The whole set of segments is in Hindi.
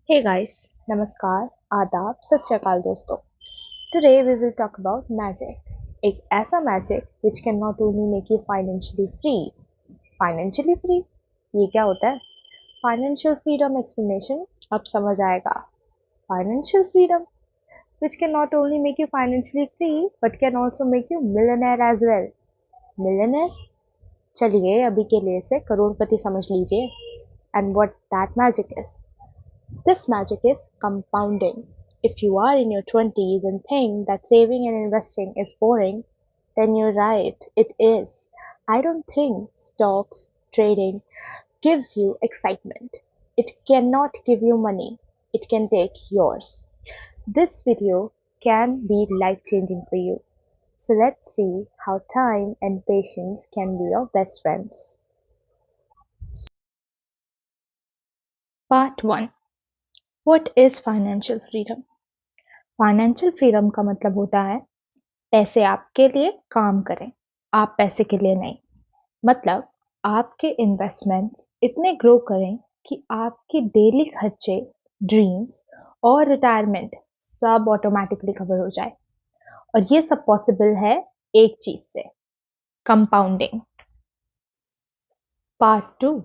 Hey guys, नमस्कार, आदाब, सत श्री अकाल दोस्तों. Today we will talk about magic. एक ऐसा magic which can not only make you financially free. Financially free? ये क्या होता है? Financial freedom explanation अब समझ आएगा. Financial freedom which can not only make you financially free but can also make you millionaire as well. Millionaire? चलिए अभी के लिए इसे करोड़पति समझ लीजिए. And what that magic is. This magic is compounding. If you are in your 20s and think that saving and investing is boring, then you're right, it is. I don't think stocks trading gives you excitement. It cannot give you money. It can take yours. This video can be life changing for you. So let's see how time and patience can be your best friends. Part 1. What is financial freedom? Financial freedom का मतलब होता है पैसे आपके लिए काम करें, आप पैसे के लिए नहीं. मतलब आपके इन्वेस्टमेंट्स इतने ग्रो करें कि आपके डेली खर्चे, ड्रीम्स और रिटायरमेंट सब ऑटोमेटिकली कवर हो जाए. और ये सब पॉसिबल है एक चीज से, compounding. Part 2,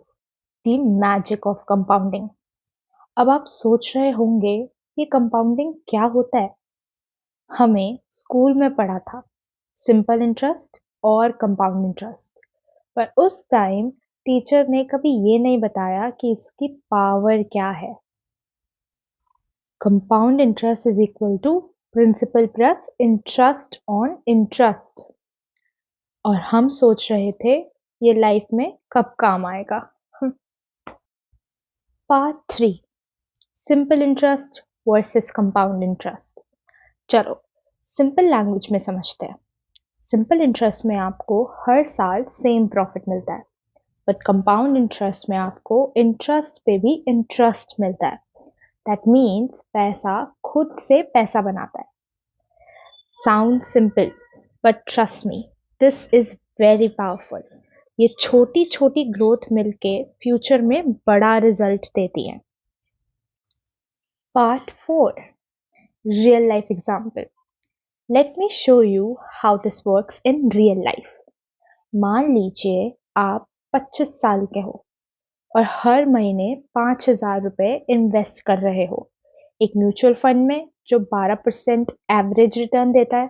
the magic of compounding. अब आप सोच रहे होंगे ये कंपाउंडिंग क्या होता है. हमें स्कूल में पढ़ा था सिंपल इंटरेस्ट और कंपाउंड इंटरेस्ट, पर उस टाइम टीचर ने कभी ये नहीं बताया कि इसकी पावर क्या है. Compound interest is equal to principal plus interest on interest. और हम सोच रहे थे ये लाइफ में कब काम आएगा. Part 3, simple interest versus compound interest. चलो सिंपल लैंग्वेज में समझते हैं. सिंपल इंटरेस्ट में आपको हर साल सेम प्रॉफिट मिलता है, बट कंपाउंड इंटरेस्ट में आपको इंटरेस्ट पे भी इंटरेस्ट मिलता है. दैट मीन्स पैसा खुद से पैसा बनाता है. Sound simple, but trust me, this is very powerful. ये छोटी छोटी ग्रोथ मिलके फ्यूचर में बड़ा रिजल्ट देती है. Part 4, real life example. Let me show you how this works in real life. मान लीजिए आप 25 साल के हो और हर महीने 5,000 रुपए इन्वेस्ट कर रहे हो एक म्यूचुअल फंड में जो 12% एवरेज रिटर्न देता है.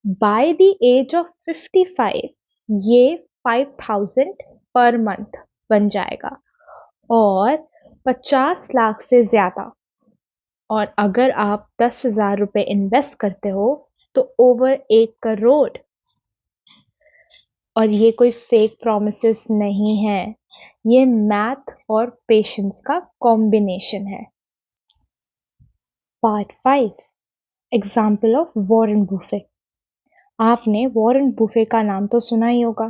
बाय द एज ऑफ 55 ये 5,000 पर मंथ बन जाएगा और 50 लाख से ज्यादा. और अगर आप 10,000 रुपए इन्वेस्ट करते हो तो ओवर 1 करोड़. और ये कोई फेक प्रोमिसेस नहीं है, ये मैथ और पेशेंस का कॉम्बिनेशन है. Part 5, example of Warren Buffett. आपने वॉरेन बुफे का नाम तो सुना ही होगा,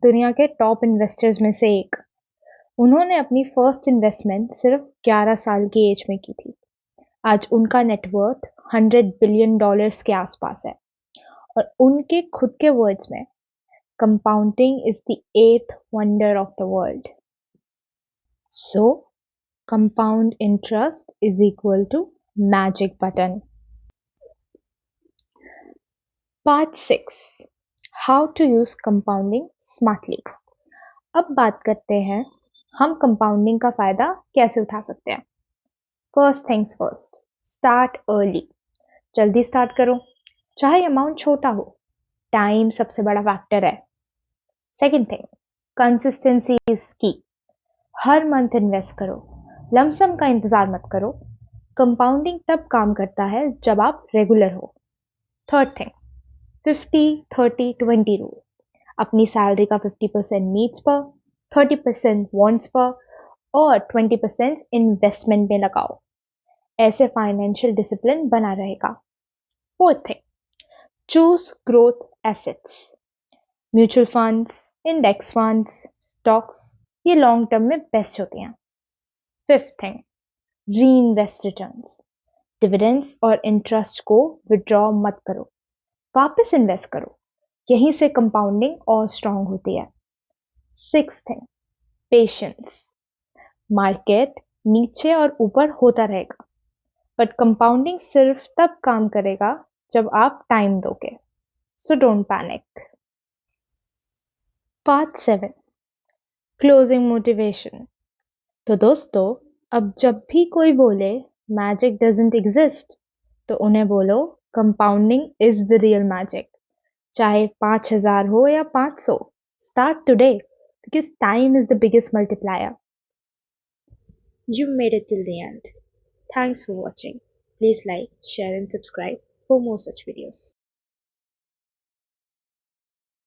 दुनिया के टॉप इन्वेस्टर्स में से एक. उन्होंने अपनी फर्स्ट इन्वेस्टमेंट सिर्फ 11 साल की एज में की थी. आज उनका नेटवर्थ $100 बिलियन के आसपास है. और उनके खुद के वर्ड्स में, compounding is the eighth wonder of the world. So, compound interest is equal to magic button. Part 6, how to use compounding smartly. अब बात करते हैं हम compounding का फायदा कैसे उठा सकते हैं. First things first, start early. जल्दी स्टार्ट करो, चाहे अमाउंट छोटा हो. टाइम सबसे बड़ा फैक्टर है. सेकेंड थिंग, कंसिस्टेंसी इज की. हर मंथ इन्वेस्ट करो, लमसम का इंतजार मत करो. कंपाउंडिंग तब काम करता है जब आप रेगुलर हो. Third thing, 50-30-20 rule. अपनी सैलरी का 50% नीड्स पर, 30% वांट्स पर और 20% इन्वेस्टमेंट में लगाओ. ऐसे फाइनेंशियल डिसिप्लिन बना रहेगा. Fourth thing, choose growth assets. Mutual funds, index funds, stocks, ये लॉन्ग टर्म में बेस्ट होती हैं. फिफ्थ थिंग, री इन्वेस्ट रिटर्न्स. डिविडेंड्स और इंटरेस्ट को विड्रॉ मत करो, वापस इन्वेस्ट करो. यहीं से कंपाउंडिंग और स्ट्रांग होती है. Sixth thing, patience. मार्केट नीचे और ऊपर होता रहेगा, बट कंपाउंडिंग सिर्फ तब काम करेगा जब आप टाइम दोगे. So don't panic. Part 7, closing motivation. तो दोस्तों, अब जब भी कोई बोले मैजिक डजंट एग्जिस्ट, तो उन्हें बोलो compounding is the real magic. चाहे 5,000 हो या 500, start today because time is the biggest multiplier. You made it till the end. Thanks for watching. Please like, share and subscribe for more such videos.